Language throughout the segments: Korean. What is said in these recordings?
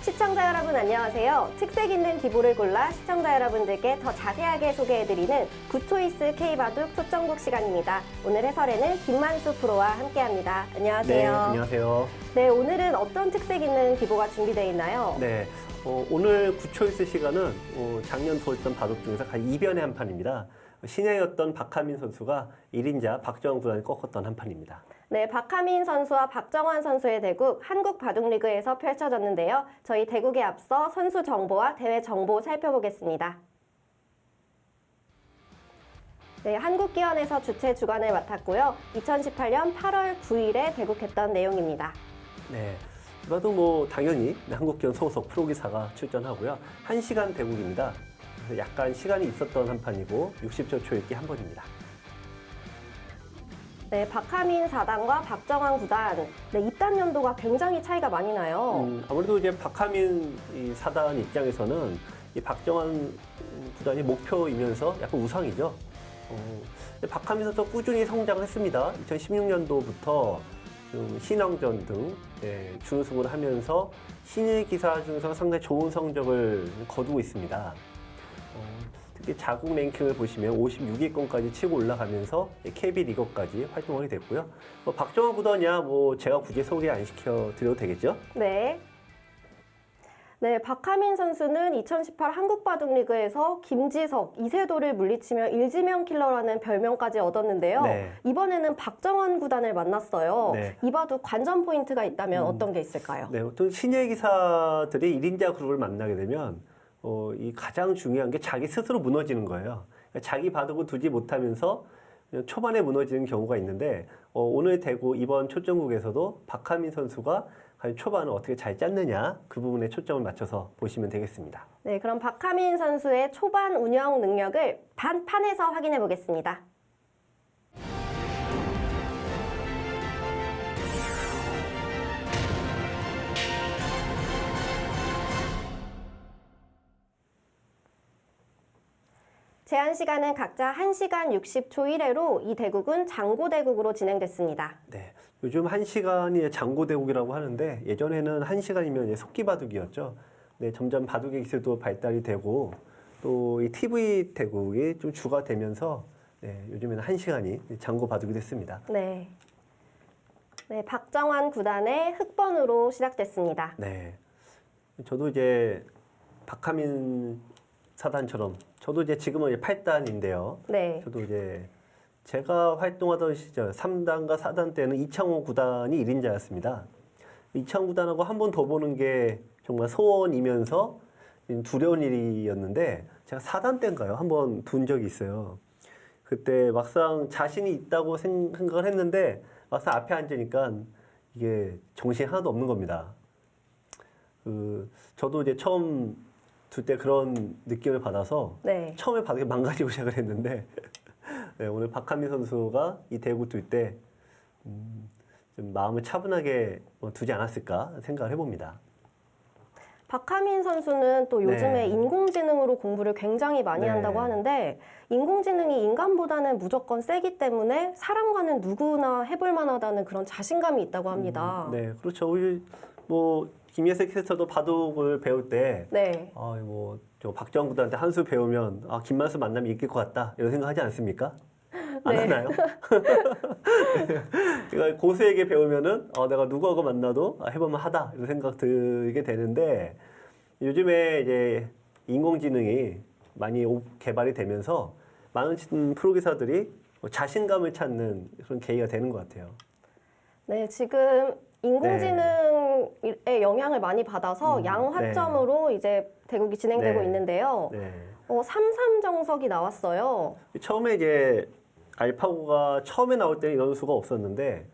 시청자 여러분 안녕하세요. 특색 있는 기보를 골라 시청자 여러분들께 더 자세하게 소개해드리는 굿초이스 K바둑 초점국 시간입니다. 오늘 해설에는 김만수 프로와 함께합니다. 안녕하세요. 네, 안녕하세요. 네, 오늘은 어떤 특색 있는 기보가 준비되어 있나요? 네, 오늘 굿초이스 시간은 작년 도했던 바둑 중에서 가장 이변의 한 판입니다. 신예였던 박하민 선수가 1인자 박정환 구단을 꺾었던 한 판입니다. 네, 박하민 선수와 박정환 선수의 대국 한국바둑리그에서 펼쳐졌는데요. 저희 대국에 앞서 선수 정보와 대회 정보 살펴보겠습니다. 네, 한국기원에서 주최 주관을 맡았고요. 2018년 8월 9일에 대국했던 내용입니다. 네, 이 바둑 당연히 한국기원 소속 프로기사가 출전하고요. 1시간 대국입니다. 그래서 약간 시간이 있었던 한 판이고 60초 초읽기 한 번입니다. 네, 박하민 4단과 박정환 9단. 네, 입단 연도가 굉장히 차이가 많이 나요. 아무래도 이제 박하민 이 4단 입장에서는 이 박정환 구단이 목표이면서 약간 우상이죠. 박하민 선수 꾸준히 성장을 했습니다. 2016년도부터 신왕전 등 준우승을 하면서 신예 기사 중에서 상당히 좋은 성적을 거두고 있습니다. 특히 자국 랭킹을 보시면 56위권까지 치고 올라가면서 KB 리거까지 활동하게 됐고요. 박정환 구단이야 제가 굳이 소개 안 시켜드려도 되겠죠? 네. 네, 박하민 선수는 2018 한국바둑리그에서 김지석, 이세돌을 물리치며 일지명 킬러라는 별명까지 얻었는데요. 네. 이번에는 박정환 구단을 만났어요. 네. 이 바둑 관전 포인트가 있다면 어떤 게 있을까요? 네, 어떤 신예 기사들이 1인자 그룹을 만나게 되면 이 가장 중요한 게 자기 스스로 무너지는 거예요. 그러니까 자기 바둑을 두지 못하면서 그냥 초반에 무너지는 경우가 있는데 오늘 대구 이번 초점국에서도 박하민 선수가 과연 초반을 어떻게 잘 짰느냐 그 부분에 초점을 맞춰서 보시면 되겠습니다. 네, 그럼 박하민 선수의 초반 운영 능력을 판에서 확인해 보겠습니다. 제한 시간은 각자 1시간 60초 1회로 이 대국은 장고대국으로 진행됐습니다. 네, 요즘 1시간이 장고대국이라고 하는데 예전에는 1시간이면 속기바둑이었죠. 네, 점점 바둑의 기술도 발달이 되고 또 이 TV 대국이 좀 주가 되면서 요즘에는 1시간이 장고바둑이 됐습니다. 네. 네, 박정환 구단의 흑번으로 시작됐습니다. 네, 저도 이제 박하민 사단처럼 저도 이제 지금은 8단인데요. 네. 저도 이제 제가 활동하던 시절 3단과 4단 때는 이창호 구단이 1인자였습니다. 이창호 구단하고 한 번 더 보는 게 정말 소원이면서 두려운 일이었는데 제가 4단 때인가요? 한 번 둔 적이 있어요. 그때 막상 자신이 있다고 생각을 했는데 막상 앞에 앉으니까 이게 정신이 하나도 없는 겁니다. 저도 이제 처음 둘 때 그런 느낌을 받아서 네. 처음에 바둑이 망가지고 시작을 했는데 네, 오늘 박하민 선수가 이 대구 둘 때 좀 마음을 차분하게 두지 않았을까 생각을 해봅니다. 박하민 선수는 또 요즘에 네. 인공지능으로 공부를 굉장히 많이 네. 한다고 하는데 인공지능이 인간보다는 무조건 세기 때문에 사람과는 누구나 해볼 만하다는 그런 자신감이 있다고 합니다. 네, 그렇죠. 우리 김예슬 캐스터도 바둑을 배울 때 네. 저 박정환 구단한테 한 수 배우면 김만수 만나면 이길 것 같다 이런 생각하지 않습니까? 안 네. 하나요? 그러니까 고수에게 배우면은 내가 누구하고 만나도 해보면 하다 이런 생각 들게 되는데 요즘에 이제 인공지능이 많이 개발이 되면서 많은 프로기사들이 자신감을 찾는 그런 계기가 되는 것 같아요. 네, 지금 인공지능의 영향을 많이 받아서 양화점으로 이제 대국이 진행되고 네. 있는데요. 네. 3-3 정석이 나왔어요. 처음에 이제 알파고가 처음에 나올 때는 이런 수가 없었는데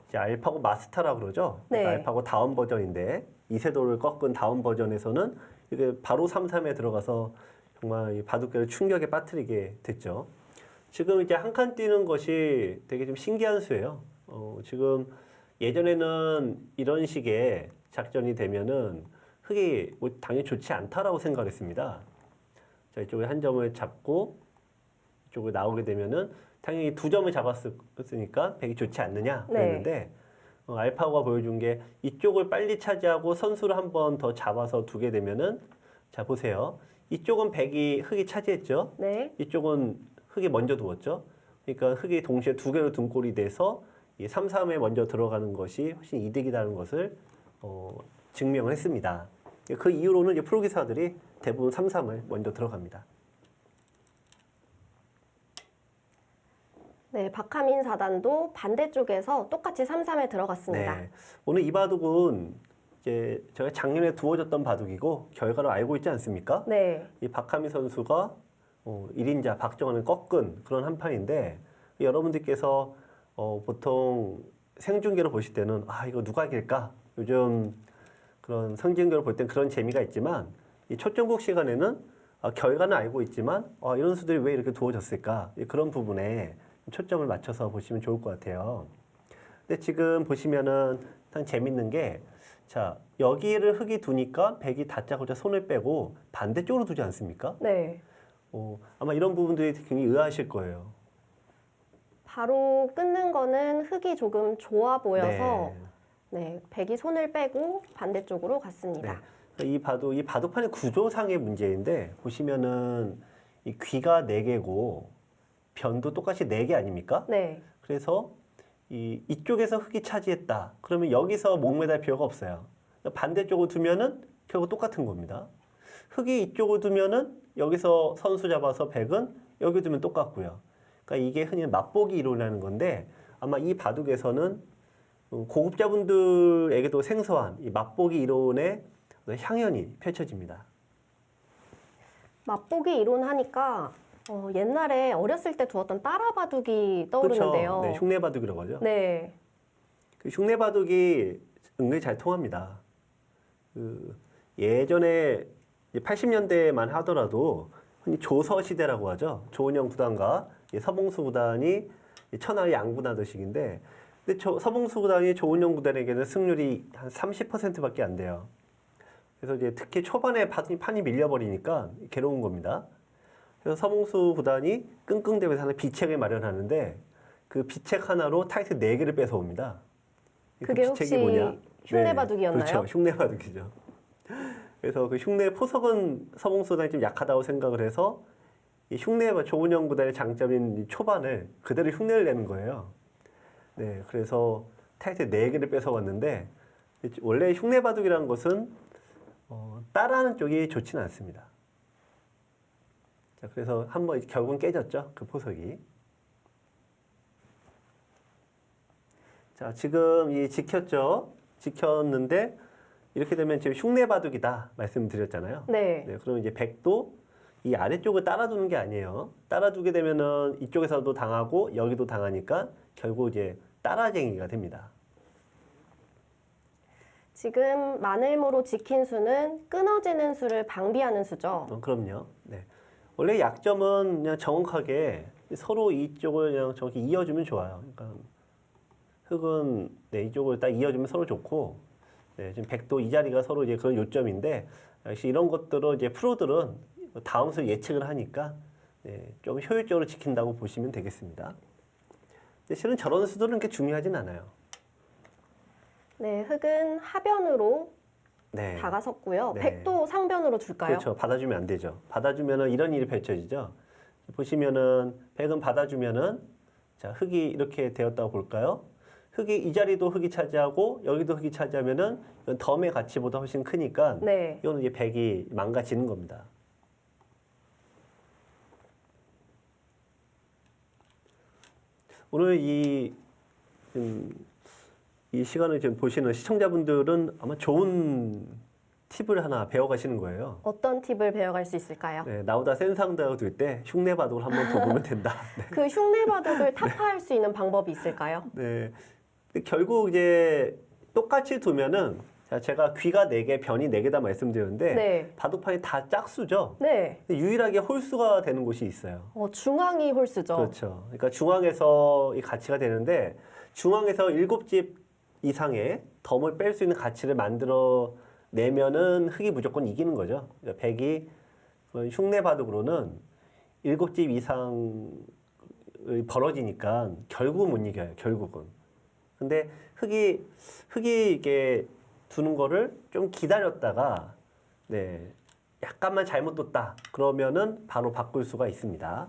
이제 알파고 마스터라 그러죠. 네. 알파고 다음 버전인데 이세돌을 꺾은 다음 버전에서는 이게 바로 3-3에 들어가서 정말 이 바둑계를 충격에 빠뜨리게 됐죠. 지금 이제 한 칸 뛰는 것이 되게 좀 신기한 수예요. 지금 예전에는 이런 식의 작전이 되면은 흑이 당연히 좋지 않다라고 생각을 했습니다. 자, 이쪽에 한 점을 잡고 이쪽으로 나오게 되면은 당연히 2점을 잡았으니까 백이 좋지 않느냐 그랬는데 알파고가 보여준 게 이쪽을 빨리 차지하고 선수를 한 번 더 잡아서 두게 되면은 자 보세요. 이쪽은 백이 흑이 차지했죠. 네. 이쪽은 흑이 먼저 두었죠. 그러니까 흑이 동시에 두 개로 둔 꼴이 돼서 이 3-3에 먼저 들어가는 것이 훨씬 이득이라는 것을 증명을 했습니다. 그 이후로는 이제 프로 기사들이 대부분 3-3을 먼저 들어갑니다. 네, 박하민 4단도 반대쪽에서 똑같이 3-3에 들어갔습니다. 네. 오늘 이 바둑은 이제 제가 작년에 두어졌던 바둑이고 결과를 알고 있지 않습니까? 네. 이 박하민 선수가 1인자 박정환을 꺾은 그런 한 판인데 여러분들께서 보통 생중계로 보실 때는 아 이거 누가 이길까? 요즘 그런 생중계로 볼 땐 그런 재미가 있지만 이 초중국 시간에는 결과는 알고 있지만 이런 수들이 왜 이렇게 두어졌을까? 그런 부분에 초점을 맞춰서 보시면 좋을 것 같아요. 근데 지금 보시면은 참 재밌는 게 자, 여기를 흑이 두니까 백이 다짜고짜 손을 빼고 반대쪽으로 두지 않습니까? 네. 아마 이런 부분들이 굉장히 의아하실 거예요. 바로 끊는 거는 흑이 조금 좋아 보여서 네. 네, 백이 손을 빼고 반대쪽으로 네. 갔습니다. 이 바둑판의 구조상의 문제인데 보시면은 이 귀가 4개고 변도 똑같이 4개 아닙니까? 네. 그래서 이쪽에서 흑이 차지했다. 그러면 여기서 목매달 필요가 없어요. 반대쪽으로 두면은 결국 똑같은 겁니다. 흑이 이쪽으로 두면은 여기서 선수 잡아서 백은 여기 두면 똑같고요. 그러니까 이게 흔히 맛보기 이론이라는 건데 아마 이 바둑에서는 고급자분들에게도 생소한 이 맛보기 이론의 향연이 펼쳐집니다. 맛보기 이론 하니까 옛날에 어렸을 때 두었던 따라 바둑이 떠오르는데요. 그렇죠. 네, 흉내 바둑이라고 하죠. 네. 그 흉내 바둑이 은근히 잘 통합니다. 예전에 80년대만 하더라도 흔히 조서 시대라고 하죠. 조은영 구단과 서봉수 구단이 천하의 양분하듯식인데, 근데 서봉수 구단이 조은영 구단에게는 승률이 한 30%밖에 안 돼요. 그래서 이제 특히 초반에 판이 밀려버리니까 괴로운 겁니다. 그래서 서봉수 구단이 끙끙대면서 하는 비책을 마련하는데 그 비책 하나로 타이틀 4개를 뺏어옵니다. 그게 혹시 흉내 바둑이었나요? 그렇죠. 흉내 바둑이죠. 그래서 그 흉내 포석은 서봉수 구단이 좀 약하다고 생각을 해서 이 조은영 구단의 장점인 이 초반을 그대로 흉내를 내는 거예요. 네, 그래서 타이틀 4개를 뺏어왔는데 원래 흉내 바둑이라는 것은 따라하는 쪽이 좋지는 않습니다. 자, 그래서 한번 결국은 깨졌죠. 그 포석이. 자, 지금 지켰죠. 지켰는데 이렇게 되면 지금 흉내 바둑이다 말씀드렸잖아요. 네. 네, 그럼 이제 백도 이 아래쪽을 따라두는 게 아니에요. 따라두게 되면은 이쪽에서도 당하고 여기도 당하니까 결국 이제 따라쟁이가 됩니다. 지금 마늘모로 지킨 수는 끊어지는 수를 방비하는 수죠. 그럼요. 네. 원래 약점은 그냥 정확하게 서로 이쪽을 그냥 정확히 이어주면 좋아요. 그러니까 흑은 이쪽을 딱 이어주면 서로 좋고, 지금 백도 이 자리가 서로 이제 그런 요점인데, 역시 이런 것들은 이제 프로들은 다음 수 예측을 하니까 좀 효율적으로 지킨다고 보시면 되겠습니다. 근데 실은 저런 수들은 그렇게 중요하진 않아요. 네, 흑은 하변으로 네. 다가섰고요. 네. 백도 상변으로 줄까요? 그렇죠. 받아주면 안 되죠. 받아주면은 이런 일이 펼쳐지죠. 보시면은 백은 받아주면은 자 흑이 이렇게 되었다고 볼까요? 흑이 이 자리도 흑이 차지하고 여기도 흑이 차지하면은 이건 덤의 가치보다 훨씬 크니까 네. 이거는 이제 백이 망가지는 겁니다. 오늘 이 시간을 지금 보시는 시청자분들은 아마 좋은 팁을 하나 배워가시는 거예요. 어떤 팁을 배워갈 수 있을까요? 네, 나보다 센 상대가 될 때 흉내 바둑을 한번 더 보면 된다. 네. 그 흉내 바둑을 타파할 수 있는 방법이 있을까요? 네. 결국 이제 똑같이 두면은 제가 귀가 4개, 변이 4개다 말씀드렸는데 네. 바둑판이 다 짝수죠. 네. 유일하게 홀수가 되는 곳이 있어요. 중앙이 홀수죠. 그렇죠. 그러니까 중앙에서 이 가치가 되는데 중앙에서 7집 이상의 덤을 뺄 수 있는 가치를 만들어 내면은 흑이 무조건 이기는 거죠. 그러니까 백이 흉내 바둑으로는 7집 이상이 벌어지니까 결국은 못 이겨요. 결국은. 근데 흙이 이게 두는 거를 좀 기다렸다가 네, 약간만 잘못 뒀다. 그러면은 바로 바꿀 수가 있습니다.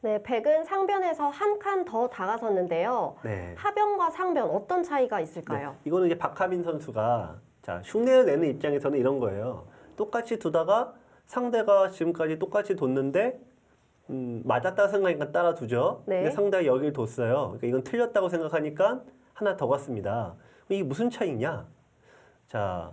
네, 백은 상변에서 한 칸 더 다가섰는데요. 네. 하변과 상변 어떤 차이가 있을까요? 네, 이거는 이제 박하민 선수가 자, 흉내를 내는 입장에서는 이런 거예요. 똑같이 두다가 상대가 지금까지 똑같이 뒀는데 맞았다고 생각하니까 따라두죠. 네. 근데 상대가 여기를 뒀어요. 그러니까 이건 틀렸다고 생각하니까 하나 더 갔습니다. 이게 무슨 차이냐? 자,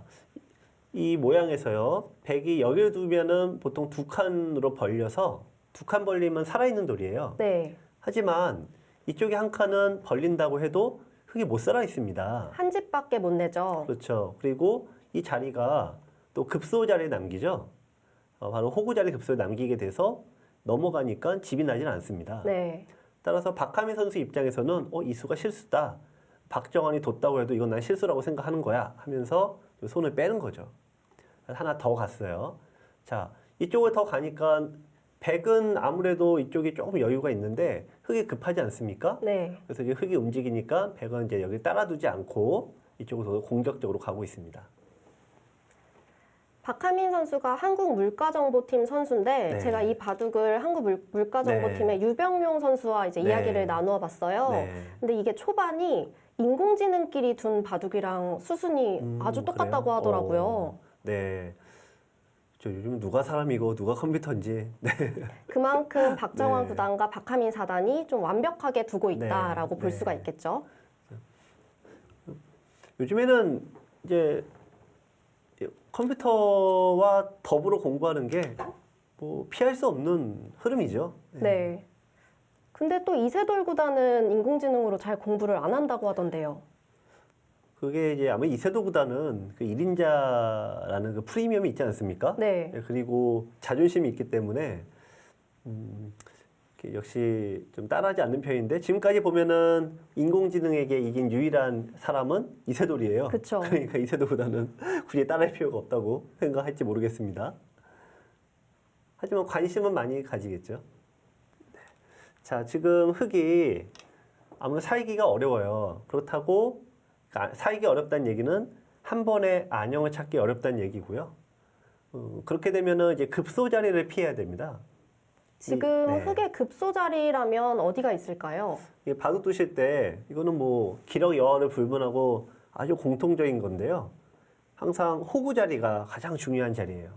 이 모양에서요. 백이 여기를 두면은 보통 두 칸으로 벌려서 두 칸 벌리면 살아있는 돌이에요. 네, 하지만 이쪽에 한 칸은 벌린다고 해도 흙이 못 살아 있습니다. 한 집밖에 못 내죠. 그렇죠. 그리고 이 자리가 또 급소 자리에 남기죠. 바로 호구 자리 급소에 남기게 돼서 넘어가니까 집이 나질 않습니다. 네, 따라서 박하민 선수 입장에서는 이 수가 실수다. 박정환이 뒀다고 해도 이건 난 실수라고 생각하는 거야 하면서 손을 빼는 거죠. 하나 더 갔어요. 자, 이쪽을 더 가니까 백은 아무래도 이쪽이 조금 여유가 있는데 흙이 급하지 않습니까? 네. 그래서 이제 흙이 움직이니까 백은 이제 여기 따라두지 않고 이쪽으로 더 공격적으로 가고 있습니다. 박하민 선수가 한국물가정보팀 선수인데 네. 제가 이 바둑을 한국물가정보팀의 유병용 선수와 이제 네. 이야기를 나누어 봤어요. 네. 근데 이게 초반이 인공지능끼리 둔 바둑이랑 수순이 아주 똑같다고 그래요? 하더라고요. 네. 저 요즘 누가 사람이고 누가 컴퓨터인지. 네. 그만큼 박정환 네. 구단과 박하민 사단이 좀 완벽하게 두고 네. 있다라고 볼 네. 수가 있겠죠. 요즘에는 이제 컴퓨터와 더불어 공부하는 게 뭐 피할 수 없는 흐름이죠. 네. 근데 또 이세돌 구단은 인공지능으로 잘 공부를 안 한다고 하던데요. 그게 이제 아마 이세도보다는 그 1인자라는 그 프리미엄이 있지 않습니까? 네. 그리고 자존심이 있기 때문에 역시 좀 따라하지 않는 편인데 지금까지 보면은 인공지능에게 이긴 유일한 사람은 이세돌이에요. 그쵸. 그러니까 이세돌보다는 굳이 따라할 필요가 없다고 생각할지 모르겠습니다. 하지만 관심은 많이 가지겠죠. 네. 자, 지금 흙이 아무래도 살기가 어려워요. 그렇다고 살기 어렵다는 얘기는 한 번에 안형을 찾기 어렵다는 얘기고요. 그렇게 되면은 이제 급소 자리를 피해야 됩니다. 지금 네. 흙의 급소 자리라면 어디가 있을까요? 이게 바둑 두실 때 이거는 뭐 기력 여하를 불문하고 아주 공통적인 건데요. 항상 호구 자리가 가장 중요한 자리예요.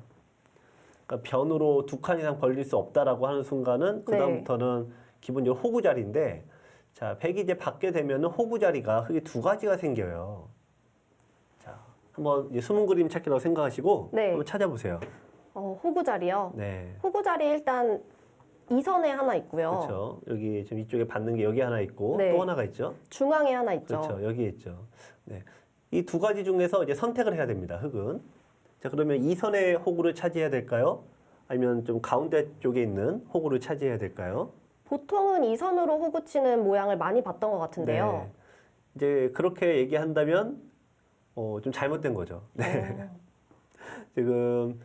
그러니까 변으로 두 칸 이상 벌릴 수 없다라고 하는 순간은 그 다음부터는 기본적으로 호구 자리인데 자, 백이 이제 받게 되면은 호구 자리가 흙이 두 가지가 생겨요. 자, 한번 이제 숨은 그림 찾기라고 생각하시고 네. 한번 찾아보세요. 호구 자리요. 네. 호구 자리 일단 이선에 하나 있고요. 그렇죠. 여기 지금 이쪽에 받는 게 여기 하나 있고 네. 또 하나가 있죠. 중앙에 하나 있죠. 그렇죠. 여기에 있죠. 네. 이 두 가지 중에서 이제 선택을 해야 됩니다. 흙은. 자, 그러면 이 선의 호구를 차지해야 될까요? 아니면 좀 가운데 쪽에 있는 호구를 차지해야 될까요? 보통은 이선으로 호구 치는 모양을 많이 봤던 것 같은데요. 네. 이제 그렇게 얘기한다면 좀 잘못된 거죠. 네. 지금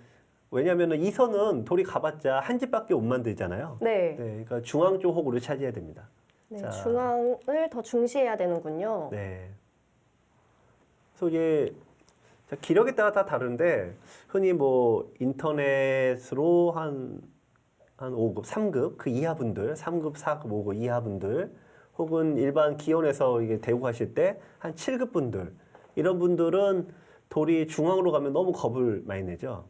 왜냐하면 이 선은 돌이 가봤자 한 집밖에 못 만들잖아요. 네. 네, 그러니까 중앙 쪽 호구를 차지해야 됩니다. 네, 자. 중앙을 더 중시해야 되는군요. 네. 그래서 이제 자, 기력에 따라 다 다른데 흔히 뭐 인터넷으로 한 5급, 3급 그 이하분들, 3급, 4급, 5급 이하분들 혹은 일반 기원에서 이게 대구 가실 때 한 7급 분들 이런 분들은 돌이 중앙으로 가면 너무 겁을 많이 내죠.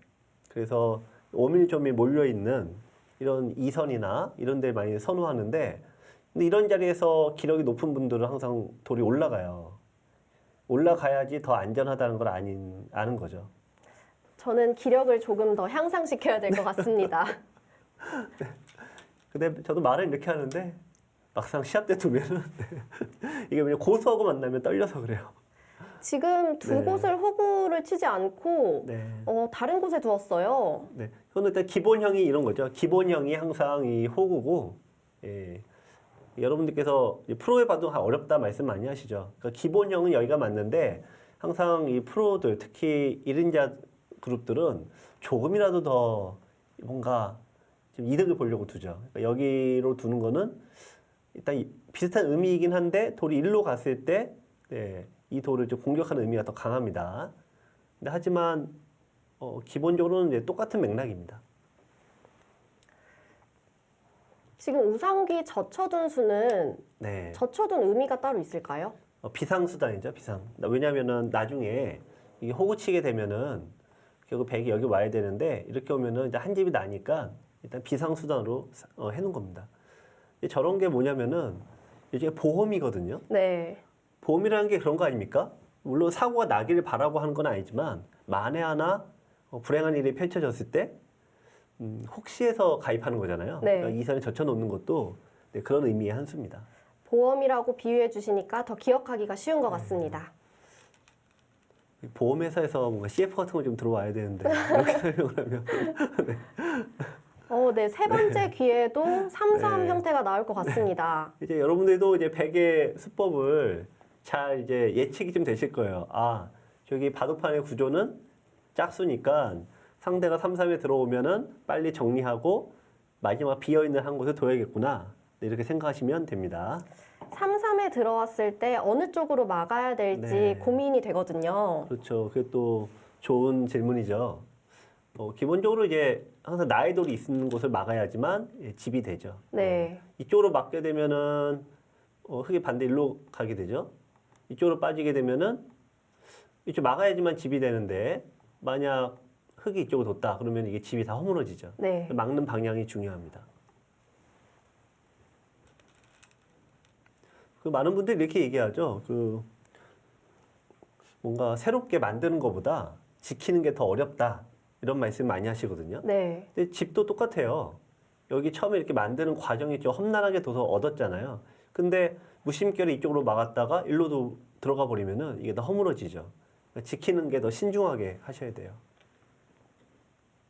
그래서 오밀조밀 몰려 있는 이런 이선이나 이런 데 많이 선호하는데 근데 이런 자리에서 기력이 높은 분들은 항상 돌이 올라가요. 올라가야지 더 안전하다는 걸 아는 거죠. 저는 기력을 조금 더 향상시켜야 될 것 같습니다. 근데 저도 말은 이렇게 하는데 막상 시합 때 두면은 이게 그냥 고수하고 만나면 떨려서 그래요. 지금 두 네. 곳을 호구를 치지 않고 네. 다른 곳에 두었어요. 네. 이거는 일단 기본형이 이런 거죠. 기본형이 항상 이 호구고, 예. 여러분들께서 프로에 봐도 어렵다 말씀 많이 하시죠. 그러니까 기본형은 여기가 맞는데 항상 이 프로들 특히 1인자 그룹들은 조금이라도 더 뭔가 좀 이득을 보려고 두죠. 그러니까 여기로 두는 거는 일단 비슷한 의미이긴 한데 돌이 일로 갔을 때 네, 이 돌을 좀 공격하는 의미가 더 강합니다. 근데 하지만 기본적으로는 이제 똑같은 맥락입니다. 지금 우상귀 젖혀둔 수는 네, 젖혀둔 의미가 따로 있을까요? 비상수단이죠, 비상. 왜냐하면은 나중에 이게 호구 치게 되면은 결국 백이 여기 와야 되는데 이렇게 오면은 이제 한 집이 나니까 일단 비상수단으로 해놓은 겁니다. 저런 게 뭐냐면은 이게 보험이거든요. 네. 보험이라는 게 그런 거 아닙니까? 물론 사고가 나기를 바라고 하는 건 아니지만 만에 하나 불행한 일이 펼쳐졌을 때 혹시 해서 가입하는 거잖아요. 네. 그러니까 이선에 젖혀놓는 것도 네, 그런 의미의 한 수입니다. 보험이라고 비유해 주시니까 더 기억하기가 쉬운 것 같습니다. 보험회사에서 뭔가 CF 같은 거 좀 들어와야 되는데 이렇게 설명을 하면 네. 세 번째 귀에도 삼삼 네. 형태가 나올 것 같습니다. 이제 여러분들도 이제 백의 수법을 잘 이제 예측이 좀 되실 거예요. 아, 저기 바둑판의 구조는 짝수니까 상대가 3-3에 들어오면은 빨리 정리하고 마지막 비어있는 한 곳에 둬야겠구나. 네, 이렇게 생각하시면 됩니다. 3-3에 들어왔을 때 어느 쪽으로 막아야 될지 네. 고민이 되거든요. 그렇죠. 그게 또 좋은 질문이죠. 기본적으로 이제 항상 나의 돌이 있는 곳을 막아야지만 집이 되죠. 네. 이쪽으로 막게 되면은 흙이 반대 일로 가게 되죠. 이쪽으로 빠지게 되면은 이쪽 막아야지만 집이 되는데 만약 흙이 이쪽으로 뒀다 그러면 이게 집이 다 허물어지죠. 네. 막는 방향이 중요합니다. 그 많은 분들이 이렇게 얘기하죠. 그 뭔가 새롭게 만드는 것보다 지키는 게 더 어렵다 이런 말씀 많이 하시거든요. 네. 근데 집도 똑같아요. 여기 처음에 이렇게 만드는 과정이 좀 험난하게 둬서 얻었잖아요. 근데 무심결에 이쪽으로 막았다가 일로도 들어가 버리면은 이게 더 허물어지죠. 그러니까 지키는 게 더 신중하게 하셔야 돼요.